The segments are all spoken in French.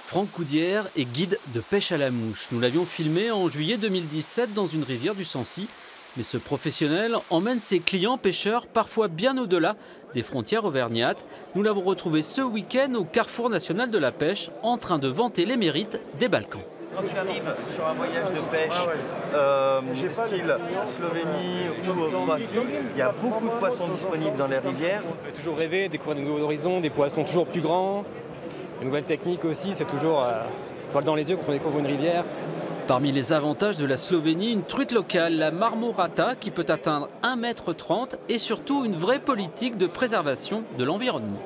Franck Coudière est guide de pêche à la mouche. Nous l'avions filmé en juillet 2017 dans une rivière du Sancy. Mais ce professionnel emmène ses clients pêcheurs parfois bien au-delà des frontières auvergnates. Nous l'avons retrouvé ce week-end au Carrefour National de la Pêche en train de vanter les mérites des Balkans. Quand tu arrives sur un voyage de pêche, style Slovénie ou Croatie, il y a beaucoup de poissons disponibles dans les rivières. On peut toujours rêver, découvrir de nouveaux horizons, des poissons toujours plus grands. Une nouvelle technique aussi, c'est toujours toile dans les yeux quand on découvre une rivière. Parmi les avantages de la Slovénie, une truite locale, la marmorata, qui peut atteindre 1,30 m et surtout une vraie politique de préservation de l'environnement.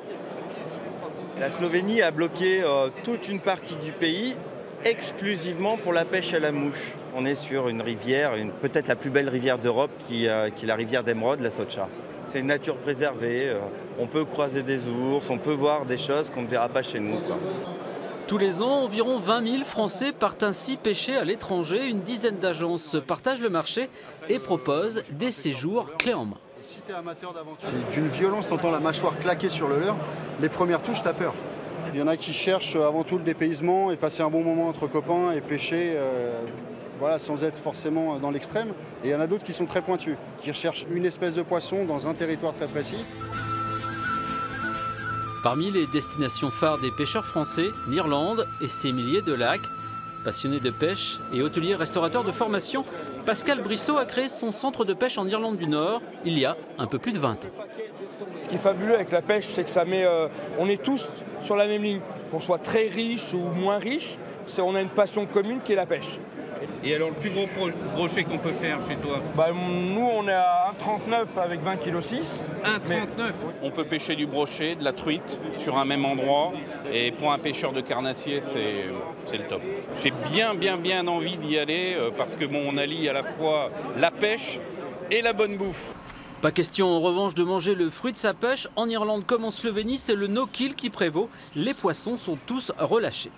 La Slovénie a bloqué toute une partie du pays exclusivement pour la pêche à la mouche. On est sur une rivière, peut-être la plus belle rivière d'Europe qui est la rivière d'Emeraude, la Socha. C'est une nature préservée, on peut croiser des ours, on peut voir des choses qu'on ne verra pas chez nous, quoi. Tous les ans, environ 20 000 Français partent ainsi pêcher à l'étranger. Une dizaine d'agences partagent le marché et proposent des séjours clés en main. Si tu es amateur d'aventure, c'est d'une violence, tu entends la mâchoire claquer sur le leurre. Les premières touches, tu as peur. Il y en a qui cherchent avant tout le dépaysement et passer un bon moment entre copains et pêcher sans être forcément dans l'extrême. Et il y en a d'autres qui sont très pointus, qui recherchent une espèce de poisson dans un territoire très précis. Parmi les destinations phares des pêcheurs français, l'Irlande et ses milliers de lacs. Passionné de pêche et hôtelier restaurateur de formation, Pascal Brissot a créé son centre de pêche en Irlande du Nord il y a un peu plus de 20 ans. Ce qui est fabuleux avec la pêche, c'est que ça met, on est tous sur la même ligne. Qu'on soit très riche ou moins riche, on a une passion commune qui est la pêche. Et alors le plus gros brochet qu'on peut faire chez toi? Nous on est à 1,39 avec 20,6 kg. 1,39. On peut pêcher du brochet, de la truite sur un même endroit. Et pour un pêcheur de carnassier, c'est le top. J'ai bien envie d'y aller parce que on allie à la fois la pêche et la bonne bouffe. Pas question en revanche de manger le fruit de sa pêche. En Irlande comme en Slovénie, c'est le no-kill qui prévaut. Les poissons sont tous relâchés.